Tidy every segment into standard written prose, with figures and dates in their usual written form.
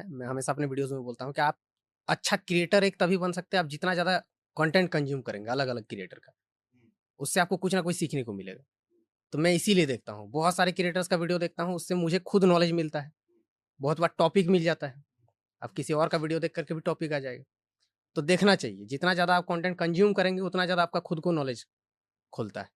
है, मैं हमेशा अपने वीडियोज़ में बोलता हूँ कि आप अच्छा क्रिएटर एक तभी बन सकते हैं, आप जितना ज़्यादा कंटेंट कंज़्यूम करेंगे अलग-अलग क्रिएटर का, उससे आपको कुछ ना कुछ सीखने को मिलेगा। तो मैं इसीलिए देखता हूँ, बहुत सारे क्रिएटर्स का वीडियो देखता हूँ, उससे मुझे खुद नॉलेज मिलता है, बहुत बार टॉपिक मिल जाता है। अब किसी और का वीडियो देख कर के भी टॉपिक आ जाएगा। तो देखना चाहिए, जितना ज़्यादा आप कंटेंट कंज़्यूम करेंगे, उतना ज़्यादा आपका खुद को नॉलेज खुलता है।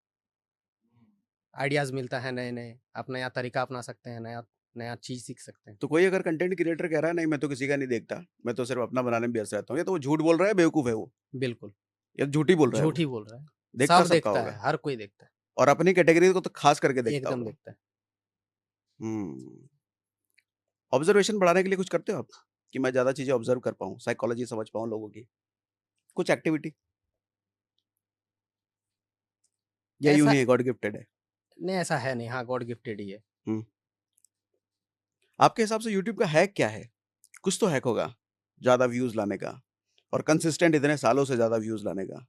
आइडियाज़ मिलता है नए-नए, आप नया तरीका अपना सकते हैं, नया नया चीज़ सीख सकते हैं। तो कोई अगर कंटेंट क्रिएटर कह रहा है नहीं मैं तो किसी का नहीं देखता, मैं तो सिर्फ अपना बनाने में व्यस्त रहता हूँ, या तो वो झूठ बोल रहा है, बेवकूफ़ है वो, बिल्कुल, या झूठ ही बोल रहा है झूठ वो, ही बोल रहा है। देखता सब सबका देखता होगा है, हर कोई देखता है, और अपनी कैटेगरी को तो खास करके देखता एकदम होगा। देखता है। हुँ। ऑब्जर्वेशन बढ़ाने के लिए कुछ करते हो आप? कि मैं ज़्यादा चीज़ें ऑब्ज़र्व कर पाऊँ, साइकोलॉजी समझ पाऊँ लोगों की? कुछ एक्टिविटी या यूँ ऐसा ही गॉड गिफ्टेड है? नहीं, ऐसा है नहीं, हाँ, गॉड गिफ्टेड ही है। हुँ। आपके हिसाब से यूट्यूब का हैक क्या है? कुछ तो हैक होगा, ज़्यादा व्यूज़ लाने का और कंसिस्टेंट इतने सालों से ज़्यादा व्यूज़ लाने का।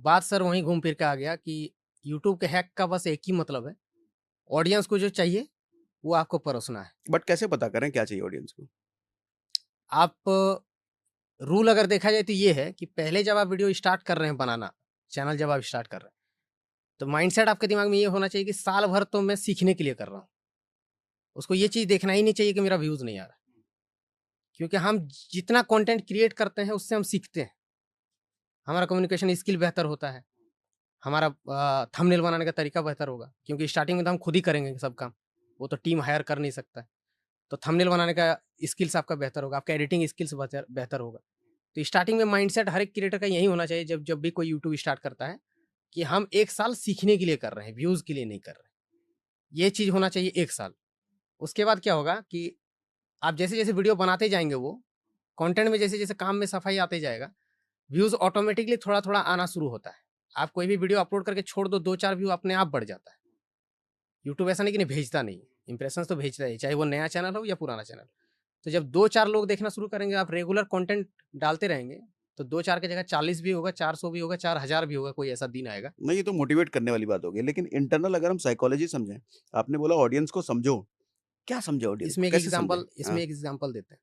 बात सर वहीं घूम फिर के आ गया कि यूट्यूब के हैक का बस एक ही मतलब है, ऑडियंस को जो चाहिए, वो आपको परोसना है। बट कैसे पता करें क्या चाहिए ऑडियंस को? आप रूल अगर देखा जाए तो ये है कि पहले जब आप वीडियो स्टार्ट कर रहे हैं बनाना, चैनल जब आप स्टार्ट कर रहे हैं, तो माइंडसेट आपके दिमाग में ये होना चाहिए कि साल भर तो मैं सीखने के लिए कर रहा हूँ। उसको ये चीज़ देखना ही नहीं चाहिए कि मेरा व्यूज़ नहीं आ रहा। क्योंकि हम जितना कंटेंट क्रिएट करते हैं, उससे हम सीखते हैं। हमारा कम्युनिकेशन स्किल बेहतर होता है। हमारा थंबनेल बनाने का तरीका बेहतर होगा, क्योंकि स्टार्टिंग में तो हम खुद ही करेंगे सब काम। वो तो टीम हायर कर नहीं सकता है। तो थंबनेल बनाने का स्किल्स आपका बेहतर होगा, आपका एडिटिंग स्किल्स बेहतर बेहतर होगा। तो स्टार्टिंग में माइंडसेट हर एक क्रिएटर का यही होना चाहिए जब जब भी कोई यूट्यूब स्टार्ट करता है, कि हम 1 साल सीखने के लिए कर रहे हैं, व्यूज़ के लिए नहीं कर रहे हैं। ये चीज़ होना चाहिए 1 साल। उसके बाद क्या होगा कि आप जैसे-जैसे वीडियो बनाते जाएँगे वो, कंटेंट में जैसे-जैसे काम में सफाई आते जाएगा, व्यूज़ ऑटोमैटिकली थोड़ा-थोड़ा आना शुरू होता है। आप कोई भी वीडियो अपलोड करके छोड़ दो, 2-4 व्यू अपने आप बढ़ जाता है। यूट्यूब ऐसा नहीं कि नहीं भेजता नहीं है, इंप्रेशंस तो भेजता है, चाहे वो नया चैनल हो या पुराना चैनल। तो जब 2-4 लोग देखना शुरू करेंगे, आप रेगुलर कंटेंट डालते रहेंगे, तो 2-4 की जगह 40 भी होगा, 400 भी होगा, 4000 भी होगा, कोई ऐसा दिन आएगा। नहीं, ये तो मोटिवेट करने वाली बात हो गई, लेकिन इंटरनल अगर हम साइकोलॉजी समझें, आपने बोला ऑडियंस को समझो, क्या समझे ऑडियंस को? कैसे समझें? इसमें हाँ, एक एग्ज़ाम्पल देते हैं।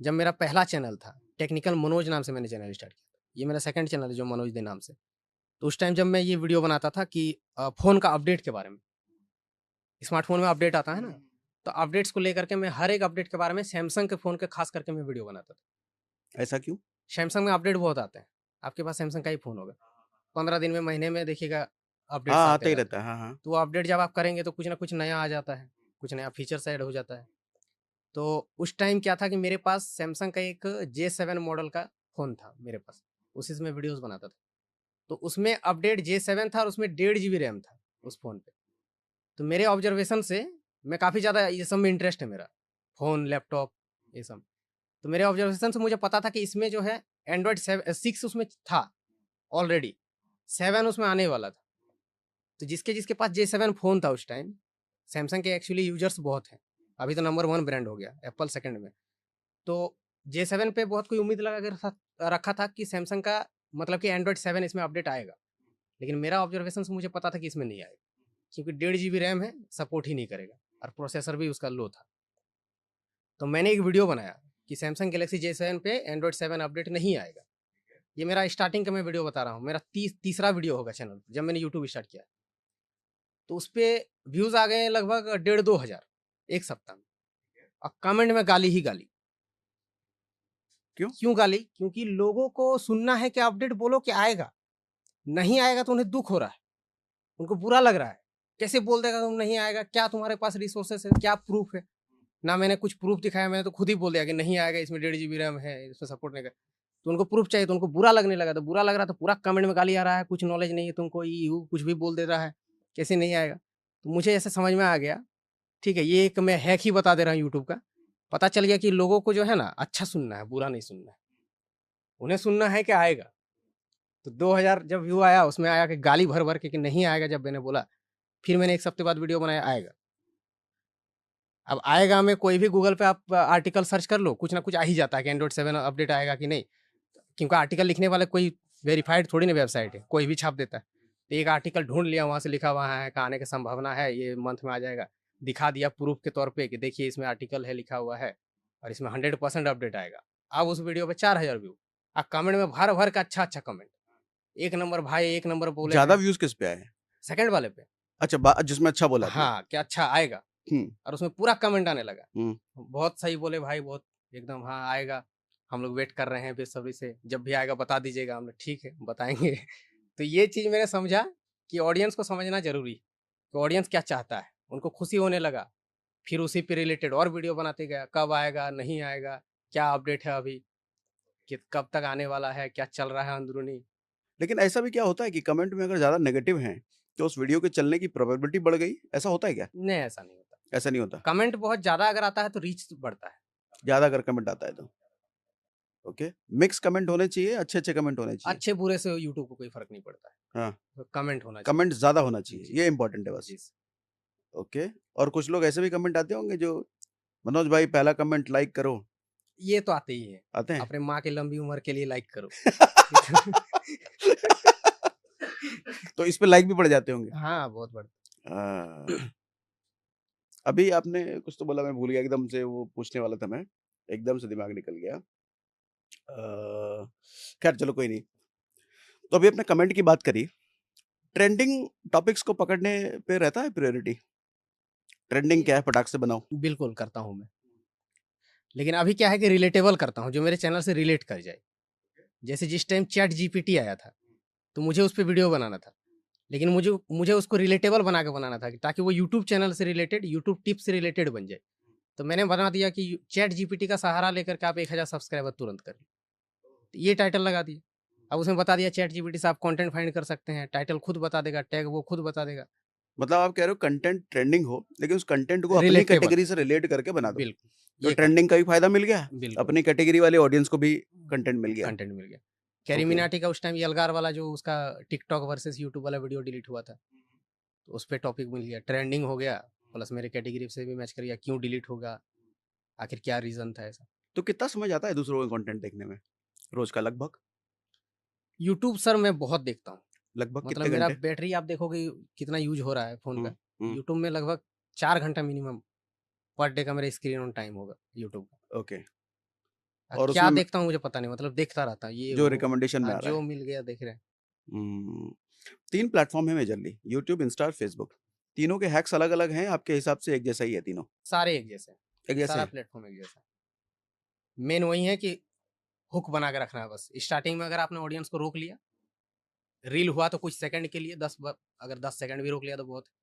जब मेरा पहला चैनल था, टेक्निकल मनोज नाम से मैंने चैनल स्टार्ट किया था। ये मेरा सेकंड चैनल है जो मनोज दे नाम से। तो उस टाइम जब मैं ये वीडियो बनाता था कि फ़ोन का अपडेट के बारे में, स्मार्टफ़ोन में अपडेट आता है ना, तो अपडेट्स को लेकर के मैं हर एक अपडेट के बारे में सैमसंग के फ़ोन के ख़ास करके मैं वीडियो बनाता था। ऐसा क्यों? सैमसंग में अपडेट बहुत आते हैं, आपके पास सैमसंग का ही फ़ोन होगा। 15 दिन में, महीने में देखिएगा अपडेट्स हाँ, आते आता ही रहते रहता हैं। है। हाँ, हाँ। तो वो अपडेट जब आप करेंगे तो कुछ ना कुछ नया आ जाता है, कुछ नया फीचर्स ऐड हो जाता है। तो उस टाइम क्या था कि मेरे पास सैमसंग का एक J7 मॉडल का फ़ोन था मेरे पास, उसी से मैं वीडियोज़ बनाता था। तो उसमें अपडेट J7 था और उसमें 1.5 जीबी रैम था उस फ़ोन पे। तो मेरे ऑब्ज़र्वेशन से मैं काफ़ी ज़्यादा ये सब में इंटरेस्ट है मेरा, फ़ोन, लैपटॉप ये सब। तो मेरे ऑब्ज़र्वेशन से मुझे पता था कि इसमें जो है एंड्रॉइड 6 उसमें था ऑलरेडी, 7 उसमें आने वाला था। तो जिसके-जिसके पास J7 फ़ोन था उस टाइम, सैमसंग के एक्चुअली यूज़र्स बहुत हैं। अभी तो नंबर 1 ब्रांड हो गया, एप्पल सेकंड में। तो J7 पे बहुत कोई उम्मीद लगा के रखा था कि सैमसंग का मतलब कि एंड्रॉइड 7 इसमें अपडेट आएगा। लेकिन मेरा ऑब्ज़र्वेशन से मुझे पता था कि इसमें नहीं आएगा, क्योंकि 1.5 जीबी रैम है, सपोर्ट ही नहीं करेगा और प्रोसेसर भी उसका लो था। तो मैंने एक वीडियो बनाया कि सैमसंग गैलेक्सी J7 पे एंड्रॉइड 7 अपडेट नहीं आएगा। ये मेरा स्टार्टिंग का मैं वीडियो बता रहा हूँ, मेरा तीसरा वीडियो होगा चैनल पे, जब मैंने यूट्यूब स्टार्ट किया। तो उसपे व्यूज़ आ गए हैं लगभग 1,500-2 हज़ार, 1 सप्ताह में, और कमेंट में गाली ही गाली। क्यों? क्यों गाली? क्योंकि लोगों को सुनना है कि अपडेट बोलो कि आएगा, नहीं आएगा तो उन्हें दुःख हो रहा है, उनको बुरा लग रहा है। कैसे बोल देगा तुम नहीं आएगा, क्या तुम्हारे पास रिसोर्सेज़ है, क्या प्रूफ़ है? ना मैंने कुछ प्रूफ़ दिखाया, मैंने तो खुद ही बोल दिया कि नहीं आएगा, इसमें 1.5 जीबी रैम है, इसमें सपोर्ट नहीं कर। तो उनको प्रूफ़ चाहिए, तो उनको बुरा लगने लगा, तो बुरा लग रहा तो पूरा कमेंट में गाली आ रहा है, कुछ नॉलेज नहीं है तुमको, ये वो कुछ भी बोल दे रहा है, कैसे नहीं आएगा? तो मुझे ऐसे समझ में आ गया, ठीक है, ये एक मैं हैक ही बता दे रहा हूँ यूट्यूब का। पता चल गया कि लोगों को जो है ना अच्छा सुनना है, बुरा नहीं सुनना है। उन्हें सुनना है कि आएगा। तो 2000 जब व्यू आया, उसमें आया कि गाली भर-भर के कि नहीं आएगा जब मैंने बोला, फिर मैंने 1 हफ्ते बाद वीडियो बनाया, आएगा। अब आएगा में कोई भी गूगल पे आप आर्टिकल सर्च कर लो, कुछ ना कुछ आ ही जाता है कि एंड्रॉइड 7 अपडेट आएगा कि नहीं। क्योंकि आर्टिकल लिखने वाला कोई वेरिफाइड थोड़ी ना वेबसाइट है, कोई भी छाप देता है। तो एक आर्टिकल ढूँढ लिया, वहाँ से लिखा हुआ है कि आने की संभावना है, ये मंथ में आ जाएगा। दिखा दिया प्रूफ के तौर पे कि देखिए इसमें आर्टिकल है लिखा हुआ है और इसमें 100% अपडेट आएगा। अब उस वीडियो पे 4000 व्यू, अब कमेंट में भर भर का अच्छा कमेंट, एक नंबर भाई, एक नंबर बोले ज़्यादा हैं। व्यूज़ किस पे आए हैं? सेकंड वाले पे, अच्छा जिसमें अच्छा बोला आपने। हाँ, कि अच्छा आएगा, हुँ, और उसमें पूरा कमेंट आने लगा। हुँ। बहुत सही बोले भाई, बहुत एकदम, हाँ आएगा, हम लोग वेट कर रहे हैं बेसब्री से, जब भी आएगा बता दीजिएगा। हमने ठीक है बताएंगे। तो ये चीज़ मैंने समझा कि ऑडियंस को समझना जरूरी है कि ऑडियंस क्या चाहता है, उनको खुशी होने लगा। फिर उसी पे रिलेटेड और वीडियो बनाते गया, कब आएगा, नहीं आएगा, क्या अपडेट है अभी, कि कब तक आने वाला है, क्या चल रहा है अंदरूनी। लेकिन ऐसा भी क्या होता है कि कमेंट में अगर ज़्यादा नेगेटिव हैं, तो उस वीडियो के चलने की प्रोबेबिलिटी बढ़ गई? ऐसा होता है क्या? नहीं, ऐसा नहीं होता। ऐसा नहीं होता? कमेंट बहुत ज़्यादा अगर आता है तो रीच बढ़ता है। ज़्यादा अगर कमेंट आता है तो? ओके। मिक्स कमेंट होने चाहिए, अच्छे-अच्छे कमेंट होने चाहिए। अच्छे बुरे से यूट्यूब को कोई फ़र्क नहीं पड़ता है, हाँ, तो कमेंट होना चाहिए। कमेंट ज़्यादा होना चाहिए, जी, ये इम्पोर्टेंट है बस। जी। ओके। और कुछ लोग ऐसे भी कमेंट आते होंगे जो मनोज भाई पहला कमेंट लाइक करो, ये तो आते ही है। आते हैं? अपने माँ की लंबी उम्र के लिए लाइक करो। तो इस पे लाइक भी बढ़ जाते होंगे। हाँ, बहुत बढ़िया। हाँ। अभी आपने कुछ तो बोला, मैं भूल गया एकदम से, वो पूछने वाला था मैं, एकदम से दिमाग निकल गया। खैर चलो कोई नहीं। तो अभी आपने कमेंट की बात करी, ट्रेंडिंग टॉपिक्स को पकड़ने पे रहता है प्रायोरिटी? ट्रेंडिंग क्या है, फटाक से बनाओ। बिल्कुल करता हूँ मैं। लेकिन अभी क्या है कि रिलेटेबल करता हूँ, जो मेरे चैनल से रिलेट कर जाए। जैसे जिस टाइम चैट जीपीटी आया था, तो मुझे उस पे वीडियो बनाना था। लेकिन मुझे मुझे उसको रिलेटेबल बना के बनाना था, कि ताकि वो यूट्यूब चैनल से रिलेटेड, यूट्यूब टिप्स से रिलेटेड बन जाए। तो मैंने बना दिया कि चैट जीपीटी का सहारा लेकर के आप 1000 सब्सक्राइबर तुरंत करें। तो ये टाइटल लगा दिया। अब उसमें बता दिया चैट जीपीटी से आप कंटेंट फाइंड कर सकते हैं, टाइटल खुद बता देगा, टैग वो खुद बता देगा। मतलब आप कह रहे हो कंटेंट ट्रेंडिंग हो, लेकिन उस कंटेंट को अपनी रिलेटेबल, कैटेगरी से रिलेट करके बना दो। बिल्कुल, तो ये करता ट्रेंडिंग का भी फायदा मिल गया, हूँ। बिल्कुल, अपनी कैटेगरी वाले ऑडियंस को भी कंटेंट मिल गया। कंटेंट मिल गया। Carry okay. मिनाटी का उस टाइम यलगार वाला जो उसका टिकटॉक वर्सेस यूट्यूब वाला वीडियो डिलीट हुआ था, तो उस पे टॉपिक मिल गया, ट्रेंडिंग हो गया, प्लस मेरे कैटेगरी से भी मैच कर गया, क्यों डिलीट होगा, आखिर क्या रीज़न था ऐसा। तो कितना समय जाता है दूसरों का कंटेंट देखने में, रोज का लगभग? यूट्यूब सर मैं बहुत देखता हूँ। लगभग मतलब कितने मेरा घंटे? बैटरी आप देखोगे कितना यूज़ हो रहा है फ़ोन हम्म, का। हम्म। यूट्यूब में लगभग 4 घंटा मिनिमम पर डे का मेरा स्क्रीन ऑन टाइम होगा यूट्यूब का। ओके। और क्या उसमें देखता हूँ मुझे पता नहीं, मतलब देखता रहता हूँ, ये जो वो। रिकमेंडेशन में हाँ, आ रहा जो है। मिल गया देख रहे हैं। हम्म, 3 प्लेटफॉर्म है मेजरली, यूट्यूब, इंस्टा और फेसबुक। तीनों के हैक्स अलग अलग हैं, आपके हिसाब से एक जैसा ही है तीनों? सारे एक जैसे हैं, एक जैसे सारा हैं? प्लेटफ़ॉर्म एक जैसा है। मेन वही है कि हुक बना के रखना है बस। स्टार्टिंग में अगर आपने ऑडियंस को रोक लिया, रील हुआ तो कुछ सेकंड के लिए, अगर 10 सेकंड भी रोक लिया तो बहुत है।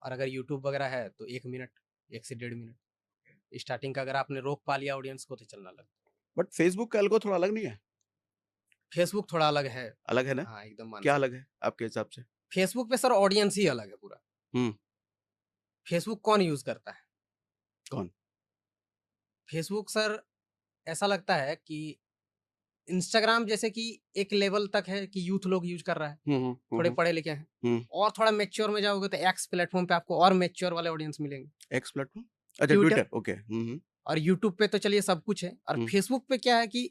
और अगर यूट्यूब वगैरह है तो 1 मिनट, 1 से 1.5 मिनट। स्टार्टिंग का अगर आपने रोक पा लिया ऑडियंस को तो चलना लगा। बट फेसबुक का एल्गो थोड़ा अलग नहीं है? फेसबुक थोड़ा अलग है। अलग है ना? हाँ, एकदम मान क्या सकते अलग हैं। है आपके हिसाब से? फेसबुक पे सर ऑडियंस ही अलग है पूरा। हम्म। फेसबुक कौन यूज़ करता है? कौन? फेसबुक सर ऐसा लगता है कि इंस्टाग्राम जैसे कि एक लेवल तक है कि यूथ लोग यूज़ कर रहा है, थोड़े पढ़े लिखे हैं। हम्म। और थोड़ा मैच्योर में जाओगे तो एक्स प्लेटफ़ॉर्म पे आपको और मैच्योर वाले ऑडियंस मिलेंगे। X platform? अच्छा, ट्विटर ट्विटर, ओके। और यूट्यूब पे तो चलिए सब कुछ है, और हम्म। फेसबुक पे क्या है कि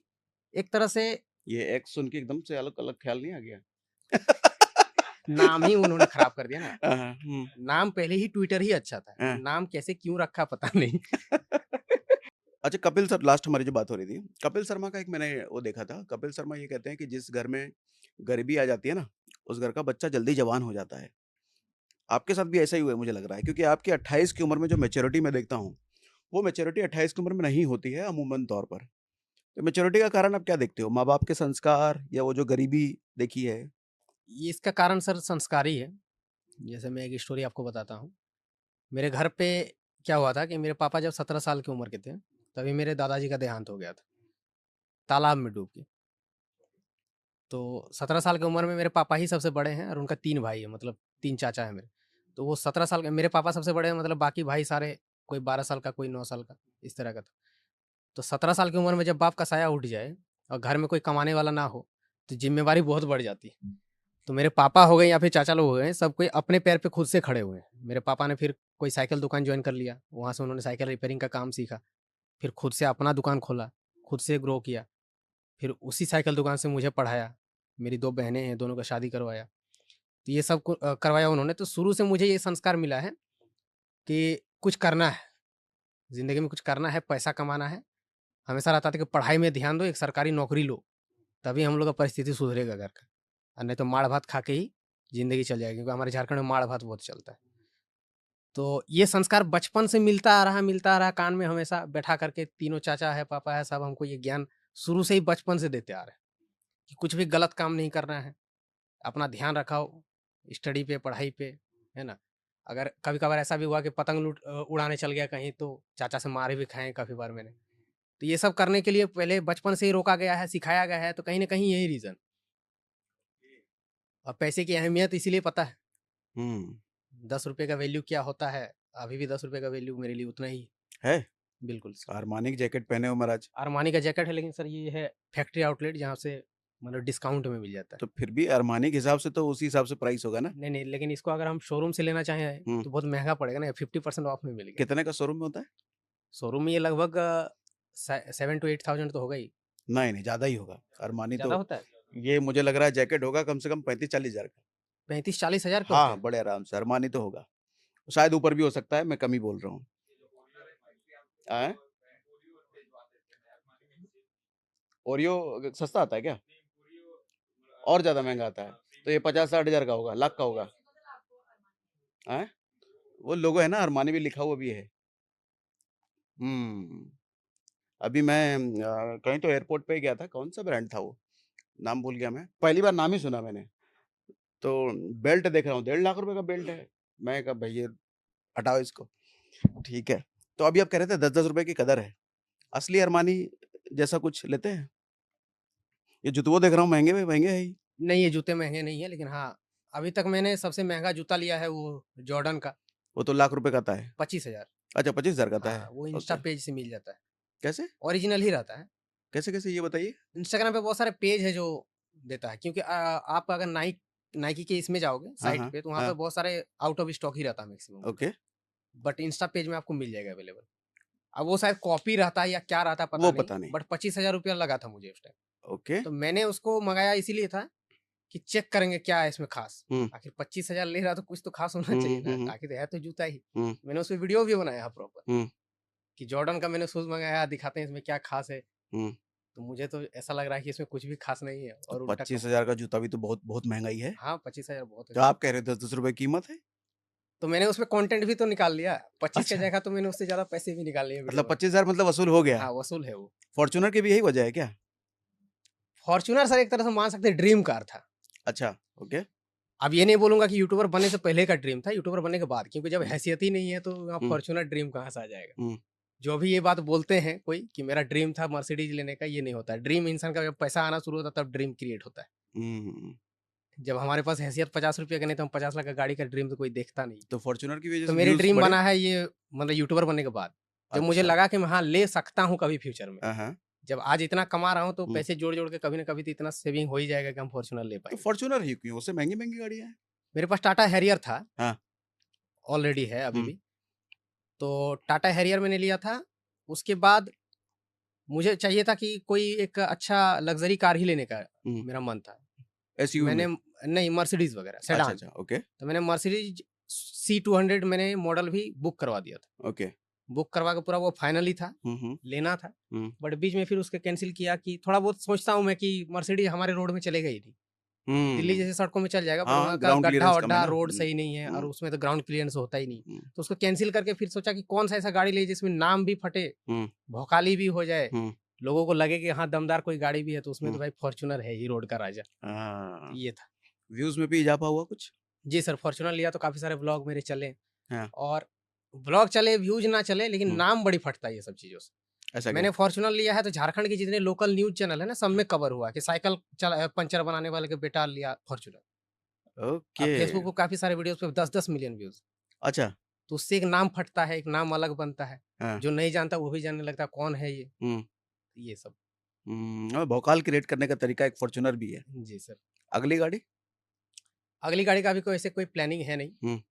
एक तरह से ये एक्स सुन के एकदम से अलग अलग ख्याल नहीं आ गया? नाम ही उन्होंने खराब कर दिया ना। हाँ, नाम पहले ही ट्विटर ही अच्छा था, वो हाँ। नाम कैसे क्यों रखा पता नहीं। अच्छा, कपिल सर, लास्ट हमारी जो बात हो रही थी, कपिल शर्मा का एक मैंने वो देखा था। कपिल शर्मा ये कहते हैं कि जिस घर में गरीबी आ जाती है ना, उस घर का बच्चा जल्दी जवान हो जाता है। आपके साथ भी ऐसा ही हुआ है मुझे लग रहा है, क्योंकि आपकी 28 की उम्र में जो मैच्योरिटी मैं देखता हूँ, वो मैच्योरिटी 28 की उम्र में नहीं होती है अमूमन तौर पर। तो मैच्योरिटी का कारण आप क्या देखते हो? माँ-बाप के संस्कार या वो जो गरीबी देखी है? ये इसका कारण सर संस्कार ही है। जैसे मैं एक स्टोरी आपको बताता हूँ। मेरे घर पे क्या हुआ था कि मेरे पापा जब 17 साल की उम्र के थे, तभी मेरे दादाजी का देहांत हो गया था, तालाब में डूब के। तो 17 साल की उम्र में मेरे पापा ही सबसे बड़े हैं, और उनका 3 भाई है, मतलब 3 चाचा हैं मेरे। तो वो 17 साल के, मेरे पापा सबसे बड़े हैं, मतलब बाकी भाई सारे, कोई 12 साल का, कोई 9 साल का, इस तरह का था। तो 17 साल की उम्र में जब बाप का साया उठ जाए और घर में कोई कमाने वाला ना हो, तो ज़िम्मेवारी बहुत बढ़ जाती है। तो मेरे पापा हो गए या फिर चाचा लोग हो गए, सब कोई अपने पैर पे खुद से खड़े हुए हैं। मेरे पापा ने फिर कोई साइकिल दुकान जॉइन कर लिया, वहाँ से उन्होंने साइकिल रिपेयरिंग का काम सीखा। फिर खुद से अपना दुकान खोला, खुद से ग्रो किया। फिर उसी साइकिल दुकान से मुझे पढ़ाया। मेरी 2 बहनें हैं, दोनों का शादी करवाया। तो ये सब करवाया उन्होंने। तो शुरू से मुझे ये संस्कार मिला है कि कुछ करना है, ज़िंदगी में कुछ करना है, पैसा कमाना है। हमेशा रहता था कि पढ़ाई में ध्यान दो, एक सरकारी नौकरी लो, तभी हम लोग का परिस्थिति सुधरेगा घर का। और नहीं तो माड़-भात खा के ही ज़िंदगी चल जाएगी, क्योंकि हमारे झारखंड में माड़-भात बहुत चलता है। तो ये संस्कार बचपन से मिलता आ रहा, कान में हमेशा बैठा करके तीनों चाचा है, पापा है, सब हमको ये ज्ञान शुरू से ही बचपन से देते आ रहे हैं, कि कुछ भी गलत काम नहीं करना है, अपना ध्यान रखाओ स्टडी पे, पढ़ाई पे, है ना? अगर कभी-कभार ऐसा भी हुआ कि पतंग उड़ाने चल गया कहीं, तो चाचा से मार भी खाए हैं काफ़ी बार मैंने। तो ये सब करने के लिए पहले बचपन से ही रोका गया है, सिखाया गया है, तो कहीं न कहीं यही रीज़न। और पैसे की अहमियत इसीलिए पता है, हुँ। ₹10 का वैल्यू क्या होता है, अभी भी ₹10 का वैल्यू मेरे लिए उतना ही है। है? बिल्कुल सर। अरमानी की जैकेट पहने हो महाराज। अरमानी का जैकेट है, लेकिन सर ये है फैक्ट्री आउटलेट, जहाँ से मतलब डिस्काउंट में मिल जाता है। तो फिर भी अरमानी के हिसाब से तो उसी हिसाब से प्राइस होगा ना? नहीं, नहीं, लेकिन इसको अगर हम शोरूम से लेना चाहें, हुँ। तो बहुत महँगा पड़ेगा ना, 50% ऑफ में मिल गया। कितने का शोरूम में होता है? शोरूम में ये लगभग 7 टू 8,000 तो होगा ही। नहीं, नहीं, ज़्यादा ही होगा। अरमानी ज़्यादा तो होता है? ये मुझे लग रहा है जैकेट होगा कम से कम 35-40 हज़ार का। 35-40 हज़ार के होते हाँ, हैं? बड़े आराम से, अरमानी तो होगा। शायद ऊपर भी हो सकता है, मैं कम ही बोल रहा हूँ। आँ? ओरियो सस्ता आता है क्या? और ज़्यादा महँगा आता है। तो ये 50-60 हज़ार का होगा, लाख का होगा। आँ? वो लोगो है ना, अरमानी भी लिखा हुआ भी है। हुँ। अभी मैं कहीं तो एयरपोर्ट पे गया था, कौन-सा ब्रांड था वो? नाम भूल गया मैं। पहली बार नाम ही सुना मैंने। तो बेल्ट देख रहा हूँ, 1.5 लाख रुपए का बेल्ट है। मैं कहा भई ये हटाओ इसको। ठीक है। तो अभी आप कह रहे थे 10-10 रुपए की कदर है। असली अरमानी जैसा कुछ लेते हैं? ये जुतवो देख रहा हूँ महँगे में महँगे है ही। नहीं, ये जूते महँगे नहीं हैं, लेकिन हाँ, अभी तक मैंने सबसे महँगा जूता लिया है वो जॉर्डन का, वो तो लाख रुपए का आता है। 25,000। अच्छा 25,000 का आता हाँ, है। वो इंस्टा ओके। पेज से मिल जाता है। कैसे? ओरिजिनल ही रहता है। कैसे-कैसे ये बताइए? इंस्टाग्राम पे बहुत सारे पेज है जो देता है, क्योंकि आप अगर नाइकी के इसमें जाओगे हाँ, साइट हाँ। पे, तो वहाँ पे हाँ, बहुत सारे आउट ऑफ स्टॉक ही रहता है मैक्सिमम के okay. Time. But Insta page में आपको मिल जाएगा अवेलेबल। अब वो शायद कॉपी रहता है या क्या रहता है पता वो नहीं, पता नहीं। बट 25,000 रुपया लगा था मुझे उस टाइम। ओके। तो मैंने उसको मँगाया इसीलिए था कि चेक करेंगे क्या है इसमें ख़ास। हुँ। आखिर 25,000 ले रहा तो कुछ तो ख़ास होना हुँ, चाहिए हुँ, ना, हुँ, हुँ। आखिर है तो जूता ही। हुँ, मैंने उसपे वीडियो भी बनाया है प्रॉपर, हुँ, कि जॉर्डन का मैंने शूज़ मँगाया, दिखाते हैं इसमें क्या ख़ास है। हुँ। तो मुझे तो ऐसा लग रहा है कि इसमें कुछ भी ख़ास नहीं है, तो और उल्टा कम। 25,000 का जूता भी तो बहुत बहुत महँगा ही है। हाँ, 25,000 बहुत है तो सर। आप कह रहे हो 10-10 रुपए कीमत है? तो मैंने उसमें कंटेंट भी तो निकाल लिया। 25 की अच्छा, जगह तो मैंने उससे ज़्यादा पैसे भी निकाल लिए वीडियो मतलब बना के। 25,000 मतलब वसूल हो गया। हाँ, वसूल है वो। फॉर्च्यूनर की भी यही वजह है क्या? फॉर्च्यूनर सर एक तरह से मान सकते हैं ड्रीम कार था। अच्छा, ओके। अब ये नहीं बोलूँगा कि यूट्यूबर बनने से पहले का ड्रीम था, यूट्यूबर बनने के बाद, क्योंकि जब हुँ, हैसियत ही नहीं है तो वहाँ हुँ, फॉर्च्यूनर ड्रीम कहाँ से आ जाएगा। हुँ, जो भी ये बात बोलते हैं कोई कि मेरा ड्रीम था मर्सिडीज़ लेने का, ये नहीं होता है। ड्रीम इंसान का जब पैसा आना शुरू होता है तब ड्रीम क्रिएट होता है। हुँ। जब हमारे पास हैसियत ₹50 की नहीं, तो हम 50 लाख का गाड़ी का ड्रीम तो कोई देखता नहीं। तो फॉर्च्यूनर की वजह तो से मेरी व्यूज़ ड्रीम बढ़े? बना है ये, मतलब यूट्यूबर बनने के बाद। जब मुझे अच्छा। लगा कि मैं हाँ, ले सकता हूँ कभी फ्यूचर में। हाँ, हाँ। जब आज इतना कमा रहा हूँ तो हुँ। पैसे जोड़-जोड़ के कभी न कभी तो इतना सेविंग हो ही जाएगा कि हम फॉर्च्यूनर ले तो पाएँगे। फॉर्च्यूनर ही क्यों? उससे महँगी-महँगी गाड़ियाँ हैं। मेरे पास टाटा हैरियर था, हाँ। ऑलरेडी है अभी हुँ, भी। तो टाटा हैरियर मैंने लिया था, उसके बाद मुझे चाहिए था कि कोई एक अच्छा लग्ज़री कार ही लेने का हुँ। मेरा मन था। तो एसयूवी मैंने में? नहीं, मर्सिडीज़ वगैरह, अच्छा, सेडान। अच्छा, ओके, तो मैंने मर्सिडीज़ C200 मैंने मॉडल भी बुक करवा दिया था। ओके। बुक करवा के पूरा वो फाइनल ही था, हुँ, हुँ, लेना था। हुँ। बट बीच में फिर उसके कैंसल किया कि थोड़ा बहुत सोचता हूँ मैं कि मर्सिडीज़ हमारे रोड में चलेगा ही नहीं। दिल्ली हुँ। जैसे सड़कों में चल जाएगा, बट हाँ, वहाँ का ग्राउंड क्लीयरेंस कम है गड्ढा-वड्ढा, ना। रोड हुँ, सही नहीं है, और हुँ, उसमें तो ग्राउंड क्लियरेंस होता ही नहीं। हुँ, तो उसको कैंसल करके फिर सोचा कि कौन-सा ऐसा गाड़ी ले जिसमें नाम भी फटे, हुँ, भौकाली भी हो जाए, हुँ, लोगों को लगे कि हाँ, दमदार कोई गाड़ी भी है, तो उसमें हुँ। तो भाई फॉर्च्यूनर है ही रोड का राजा। तो हाँ, ये था। व्यूज़ में भी इज़ाफ़ा हुआ कुछ? जी सर, फॉर्च्यूनर लिया तो काफ़ी सारे व्लॉग मेरे चले, हाँ, और व्लॉग चले, व्यूज़ ना चले, लेकिन हुँ। नाम बड़ी फटता है ये सब चीज़ों से। ऐसा क्या? मैंने फॉर्च्यूनर लिया है तो झारखंड के जितने लोकल न्यूज़ चैनल है ना, सब में कवर हुआ है कि साइकिल पंचर बनाने वाले के बेटा लिया फॉर्च्यूनर। अब ओके। फेसबुक पे काफ़ी सारे वीडियोज़ पे 10-10 मिलियन व्यूज़। अच्छा, तो उससे एक नाम फटता है, एक नाम अलग बनता है। हाँ, जो नहीं जानता वो भी जानने लगता है कौन है हुँ, ये सब। भौकाल क्रिएट करने का तरीका एक फॉर्च्यूनर भी है। जी सर। अगली गाड़ी? अगली गाड़ी का अभी कोई ऐसे कोई प्लानिंग है नहीं। हुँ,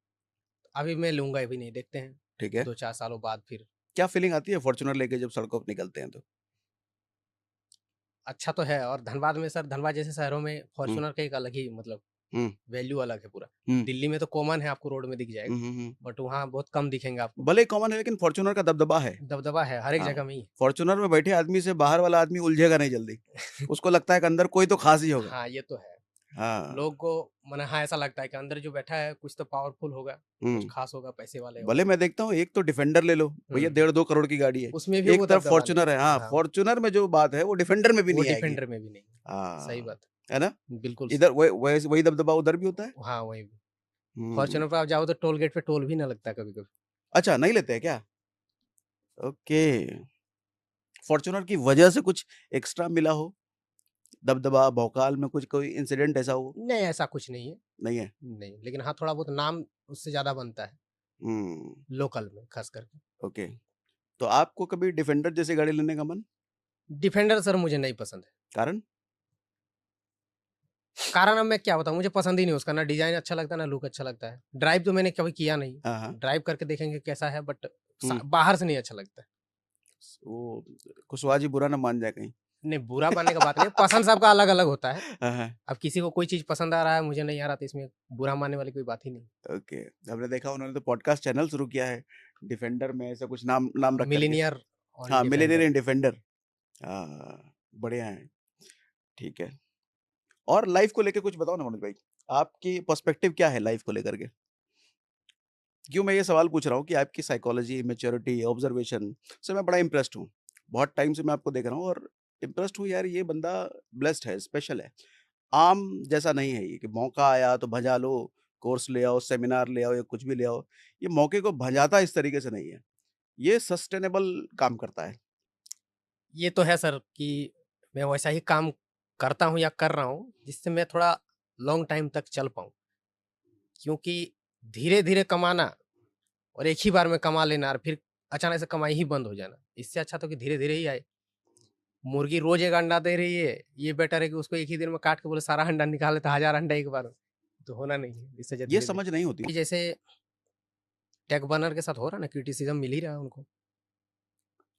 अभी मैं लूँगा अभी नहीं, देखते हैं ठीक है। 2-4 सालों बाद फिर। क्या फीलिंग आती है फॉर्च्यूनर लेके जब सड़कों पे निकलते हैं तो? अच्छा तो है, और धनबाद में सर, धनबाद जैसे शहरों में हुँ, फॉर्च्यूनर का एक अलग ही मतलब हम्म वैल्यू अलग है पूरा। हम्म दिल्ली में तो कॉमन है, आपको रोड में दिख जाएगा, बट वहाँ बहुत कम दिखेंगे आपको। भले कॉमन है लेकिन फॉर्च्यूनर का दबदबा है। दबदबा है हर एक हाँ, जगह में ही है। फॉर्च्यूनर में बैठे आदमी से बाहर वाला आदमी उलझेगा नहीं जल्दी। उसको लगता है कि अंदर कोई तो खास ही होगा। हाँ, ये तो है। हाँ। लोग को माने हाँ, ऐसा लगता है कि अंदर जो बैठा है कुछ तो पावरफुल होगा, कुछ हम्म खास होगा, पैसे वाले भले होगा। मैं देखता हूँ एक तो डिफेंडर ले लो भैया, 1.5-2 करोड़ की गाड़ी है। उसमें भी एक वो तरफ दबदबा नहीं फॉर्च्यूनर है, हाँ, है। हाँ, फॉर्च्यूनर में जो बात है वो डिफेंडर में भी वो नहीं आएगी। डिफेंडर में भी नहीं। सही हाँ, बात है ना? बिल्कुल इधर वही दबदबा उधर भी होता है। हाँ, वही भी। हम्म फॉर्च्यूनर पे आप जाओ तो टोल गेट पे टोल भी ना लगता कभी-कभी। अच्छा, नहीं लेते हैं क्या? ओके। फॉर्च्यूनर की वजह से कुछ एक्स्ट्रा मिला हो, दबदबा भौकाल में कुछ कोई इंसिडेंट ऐसा हो? नहीं, ऐसा कुछ नहीं है। नहीं है। नहीं, लेकिन हाँ, थोड़ा बहुत नाम उससे ज़्यादा बनता है, हम्म लोकल में ख़ास करके। ओके। तो आपको कभी डिफेंडर जैसी गाड़ी लेने का मन? डिफेंडर सर मुझे नहीं पसंद है। कारण? कारण अब मैं क्या बताऊँ, मुझे पसंद ही नहीं उसका, ना डिज़ाइन अच्छा लगता है, ना लुक अच्छा लगता है। ड्राइव तो मैंने कभी किया नहीं। हाँ हाँ। ड्राइव करके देखेंगे कैसा है, बट हम्म बाहर से नहीं अच्छा लगता है। वो कुशवाहा जी बुरा ना मान जाए कहीं। नहीं, बुरा मानने का बात नहीं है, पसंद सबका अलग-अलग होता है। हाँ हाँ। अब किसी को कोई चीज़ पसंद आ रहा है, मुझे नहीं आ रहा, तो इसमें बुरा मानने वाली कोई बात ही नहीं। ओके। हमने देखा उन्होंने तो पॉडकास्ट चैनल शुरू किया है डिफेंडर में, ऐसा कुछ नाम नाम रख करके। मिलीनियर ऑन हाँ, मिलेनियर डिफेंडर। इन डिफेंडर। हाँ, बढ़िया है। ठीक है। और लाइफ को लेके कुछ बताओ ना मनोज भाई, आपकी पर्सपेक्टिव क्या है लाइफ को लेकर के? क्यों मैं ये सवाल पूछ रहा हूँ कि आपकी साइकोलॉजी, मैच्योरिटी, ऑब्जर्वेशन से मैं बड़ा इम्प्रेस्ड हूँ। बहुत टाइम से मैं आपको देख रहा हूँ और इम्प्रेस्ड हूँ यार, ये बंदा ब्लेस्ड है, स्पेशल है। आम जैसा नहीं है ये कि मौका आया तो भजा लो, कोर्स ले आओ, सेमिनार ले आओ या कुछ भी ले आओ। ये मौके को भजाता इस तरीके से नहीं है। ये सस्टेनेबल काम करता है। ये तो है सर कि मैं वैसा ही काम करता हूँ या कर रहा हूँ, जिससे मैं थोड़ा लॉन्ग टाइम तक चल पाऊँ। क्योंकि धीरे-धीरे कमाना और एक ही बार में कमा लेना और फिर अचानक से कमाई ही बंद हो जाना, इससे अच्छा तो कि धीरे-धीरे ही आए। मुर्गी रोज़ 1 अंडा दे रही है, ये बेटर है कि उसको एक ही दिन में काट के बोले सारा अंडा निकाल ले तो 1000 अंडा एक बार में, तो होना नहीं है। इससे अच्छा ये धीरे-धीरे समझ नहीं होती। कि जैसे टेक बर्नर के साथ हो रहा है ना, क्रिटिसिज़्म मिल ही रहा है उनको।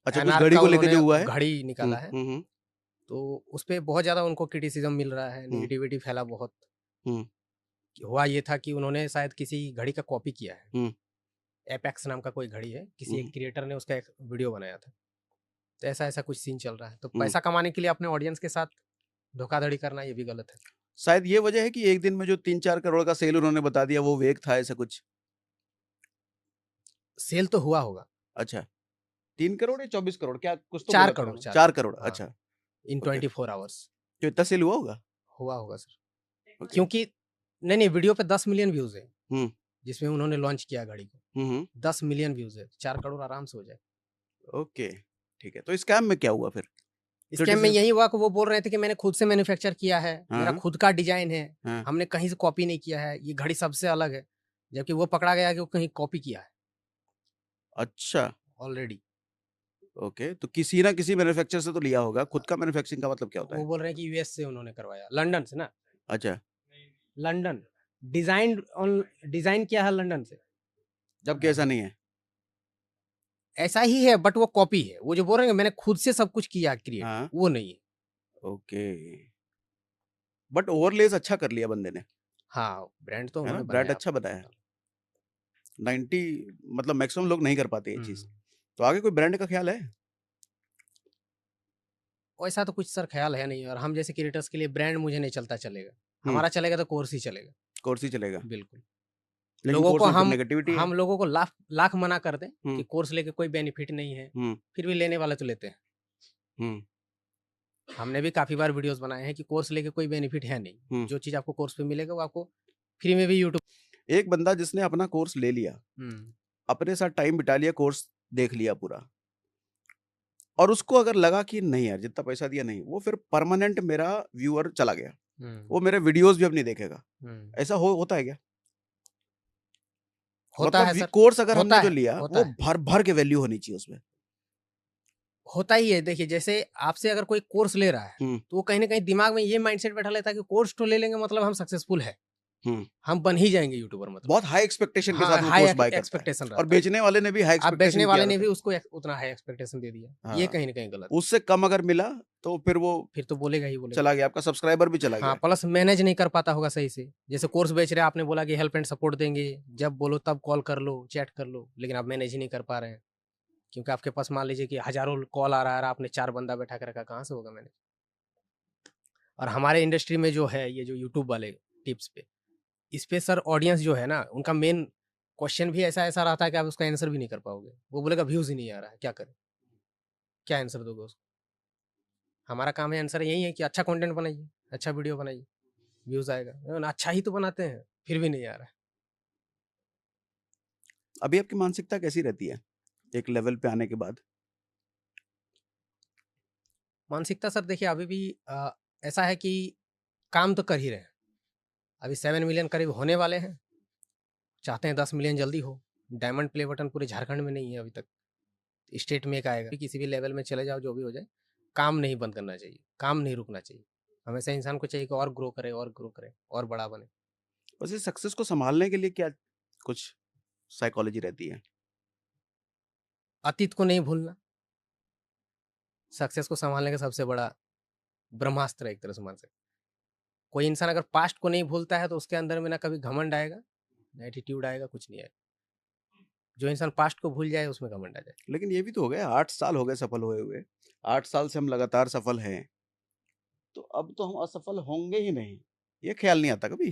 अच्छा, कुछ एनार्क घड़ी का को लेके उन्होंने जो हुआ है? घड़ी निकाला है, हम्म। तो उसपे बहुत ज़्यादा उनको क्रिटिसिज़्म मिल रहा है, हम्म नेगेटिविटी फैला बहुत। हम्म कि हुआ ये था कि उन्होंने शायद किसी घड़ी का कॉपी किया है। हम्म एपेक्स नाम का कोई घड़ी है, किसी एक हम्म क्रिएटर ने उसका एक वीडियो बनाया था। तो ऐसा-ऐसा कुछ सीन चल रहा है। तो हम्म। पैसा कमाने के लिए अपने ऑडियंस के साथ धोखाधड़ी करना ये भी गलत है। शायद ये वजह है कि एक दिन में जो 3-4 करोड़ का सेल उन्होंने बता दिया वो वेक था, ऐसा कुछ? सेल तो हुआ होगा। अच्छा, 3 करोड़ या 24 करोड़, क्या कुछ तो 4 बोला था करोड़ उन्होंने? 4 4 करोड़ करोड़, हाँ, अच्छा। In okay. 24 आवर्स तो इतना सेल हुआ होगा? हुआ होगा सर। ओके। क्योंकि नहीं, वीडियो पे 10 मिलियन व्यूज़ है, हम्म जिसमें उन्होंने लॉन्च किया घड़ी को। हम्म 10 मिलियन व्यूज़ है, 4 करोड़ आराम से हो जाए। ओके, ठीक है। तो स्कैम में क्या हुआ फिर? स्कैम में क्रिटिसिज्म? यही हुआ कि वो बोल रहे थे कि मैंने खुद से मैन्युफैक्चर किया है, हाँ मेरा हाँ खुद का डिज़ाइन है, हाँ। हमने कहीं से कॉपी नहीं किया है, ये घड़ी सबसे अलग है। जबकि वो पकड़ा गया कि वो कहीं कॉपी किया है अच्छा। ऑलरेडी। ओके, तो किसी ना किसी मैन्युफैक्चरर से तो लिया होगा। खुद का मैन्युफैक्चरिंग का मतलब क्या होता वो है? बोल रहे हैं कि यूएस से उन्होंने करवाया, लंदन से ना, अच्छा। लंदन। डिज़ाइन किया है लंदन से। जबकि ऐसा नहीं है। ऐसा ही है बट वो कॉपी है। वो जो बोल रहे हैं मैंने खुद से सब कुछ किया क्रिएट, हाँ। वो नहीं है। ओके। बट ओवरलेस अच्छा कर लिया बंदे ने, हाँ, ब्रांड तो है ना? उन्होंने ब्रांड बनाया अच्छा अपना बनाया है। टोटल। 90 मतलब मैक्सिमम लोग नहीं कर पाते ये चीज़। हुँ। तो आगे कोई ब्रांड का ख़्याल है? वैसा तो कुछ सर ख़्याल है नहीं और हम जैसे क्रिएटर्स के लिए ब्रांड मुझे नहीं चलता चलेगा। हुँ, हमारा चलेगा तो कोर्स ही चलेगा। कोर्स ही चलेगा। बिल्कुल। लेकिन लोगों कोर्स को में फिर नेगेटिविटी है। हम लोगों को लाख लाख मना कर दें हुँ, कि कोर्स लेके कोई बेनिफिट नहीं है, हुँ, फिर भी लेने वाले तो लेते हैं। हुँ, हमने भी काफ़ी बार वीडियोज़ बनाए हैं कि कोर्स लेके कोई बेनिफिट है नहीं। हुँ। जो चीज़ आपको कोर्स पे मिलेगा वो आपको फ्री में भी यूट्यूब। एक बंदा जिसने अपना कोर्स ले लिया, हुँ। अपने साथ टाइम बिता लिया, कोर्स देख लिया पूरा, और उसको अगर लगा कि नहीं यार जितना पैसा दिया नहीं, वो फिर परमानेंट मेरा व्यूअर चला गया। हुँ, वो मेरे वीडियोज़ भी अब नहीं देखेगा। हुँ। ऐसा हो होता है क्या? होता मतलब है सर, कोर्स अगर हमने होता जो है, लिया होता वो है। भर-भर के वैल्यू होनी चाहिए उसमें। होता ही है, देखिए जैसे आपसे अगर कोई कोर्स ले रहा है, हुँ, तो वो कहीं न कहीं दिमाग में ये माइंडसेट बैठा लेता है कि कोर्स तो ले लेंगे मतलब हम सक्सेसफुल है। हुँ। हम बन ही जाएँगे यूट्यूबर मतलब। बहुत हाई एक्सपेक्टेशन के हाँ, साथ वो हाई कोर्स बाय करता है एक्सपेक्टेशन और रहता है। बेचने वाले ने भी हाई अब बेचने एक्सपेक्टेशन वाले किया ने रहता भी है। उसको उतना हाई एक्सपेक्टेशन दे दिया। ये हाँ, कहीं न कहीं गलत है। उससे कम अगर मिला तो फिर वो फिर तो बोलेगा ही बोलेगा। चला गया, आपका सब्सक्राइबर भी चला हाँ, गया। प्लस मैनेज नहीं कर पाता होगा सही से। जैसे कोर्स बेच रहे हैं, आपने बोला कि हेल्प एंड सपोर्ट देंगे, जब बोलो तब कॉल कर लो, चैट कर लो, लेकिन आप मैनेज ही नहीं कर पा रहे हैं। क्योंकि आपके पास मान लीजिए कि हज़ारों कॉल आ रहा है और आपने 4 बंदा बैठा के रखा, कहाँ से होगा मैनेज? और हमारे इंडस्ट्री में जो है, ये जो यूट्यूब वाले टिप्स पे, इस पे सर ऑडियंस जो है ना, उनका मेन क्वेश्चन भी ऐसा-ऐसा रहता है कि आप उसका आंसर भी नहीं कर पाओगे। वो बोलेगा व्यूज़ ही नहीं आ रहा है, क्या करें? क्या आंसर दोगे उसको? हमारा काम है आंसर यही है कि अच्छा कंटेंट बनाइए, अच्छा वीडियो बनाइए, व्यूज़ आएगा। अच्छा ही तो बनाते हैं, फिर भी नहीं आ रहा है। अभी आपकी मानसिकता कैसी रहती है, एक लेवल पे आने के बाद? मानसिकता सर देखिए अभी भी ऐसा है कि काम तो कर ही रहे हैं। अभी 7 मिलियन करीब होने वाले हैं। चाहते हैं 10 मिलियन जल्दी हो। डायमंड प्ले बटन पूरे झारखंड में नहीं है अभी तक। स्टेट में एक आएगा। किसी भी लेवल में चले जाओ जो भी हो जाए, काम नहीं बंद करना चाहिए, काम नहीं रुकना चाहिए। हमेशा इंसान को चाहिए कि और ग्रो करे और ग्रो करे और बड़ा बने। वैसे सक्सेस को संभालने के लिए क्या कुछ साइकोलॉजी रहती है? अतीत को नहीं भूलना, सक्सेस को संभालने का सबसे बड़ा ब्रह्मास्त्र है एक तरह से मान सकते। कोई इंसान अगर पास्ट को नहीं भूलता है तो उसके अंदर में ना कभी घमंड आएगा, ना एटीट्यूड आएगा, कुछ नहीं आएगा। जो इंसान पास्ट को भूल जाए उसमें घमंड आ जाए। लेकिन ये भी तो हो गया, 8 साल हो गए सफल हुए हुए। 8 साल से हम लगातार सफल हैं, तो अब तो हम असफल होंगे ही नहीं। ये ख्याल नहीं आता कभी?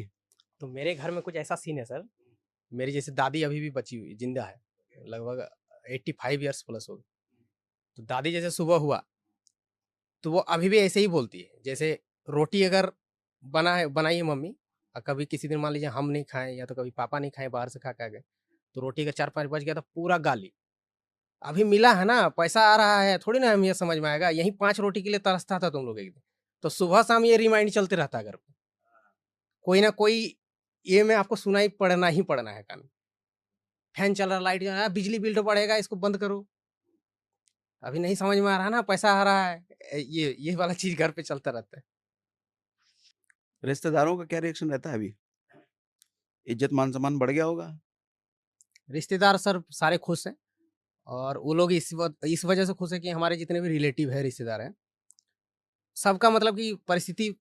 तो मेरे घर में कुछ ऐसा सीन है सर, मेरी जैसे दादी अभी भी बची हुई जिंदा है, लगभग 85 ईयर्स प्लस हो गई। तो दादी जैसे सुबह हुआ तो वो अभी भी ऐसे ही बोलती है। जैसे रोटी अगर बनाई है मम्मी, और कभी किसी दिन मान लीजिए हम नहीं खाएं या तो कभी पापा नहीं खाएं, बाहर से खा के आ गए, तो रोटी का 4-5 बज गया तो पूरा गाली। अभी मिला है ना, पैसा आ रहा है, थोड़ी ना हम ये समझ में आएगा। यही 5 रोटी के लिए तरसता था तुम लोग एक दिन। तो सुबह शाम ये रिमाइंड चलते रहता है घर पे। कोई ना कोई ये में आपको सुनाई पड़ना ही पड़ना है कान में। फैन चल रहा, लाइट चल रहा है, बिजली बिल तो बढ़ेगा, इसको बंद करो। अभी नहीं समझ में आ रहा ना, पैसा आ रहा है। ये वाला चीज़ घर पे चलता रहता है। रिश्तेदारों का क्या रिएक्शन रहता है अभी? इज़्ज़त मान-सम्मान बढ़ गया होगा? रिश्तेदार सर सारे खुश हैं, और वो लोग इस वजह से खुश हैं कि हमारे जितने भी रिलेटिव हैं, रिश्तेदार हैं, सबका मतलब कि परिस्थिति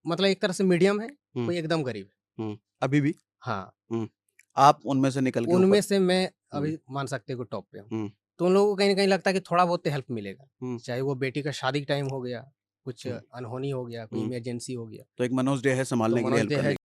मतलब एक तरह से मीडियम है, हुँ, कोई एकदम गरीब है। हुँ। अभी भी? हाँ, हुँ। आप उनमें से निकल के उनमें ऊपर? से मैं हुँ, अभी मान सकते हो कि टॉप पे हूँ। हुँ, तो उन लोगों को कहीं न कहीं लगता है कि थोड़ा बहुत तो हेल्प मिलेगा। हुँ, चाहे वो बेटी का शादी का टाइम हो गया, कुछ हुँ, अनहोनी हो गया, कोई हुँ। इमरजेंसी हो गया, तो एक मनोज डे है तो सँभालने के लिए हेल्प मनोज दे करने है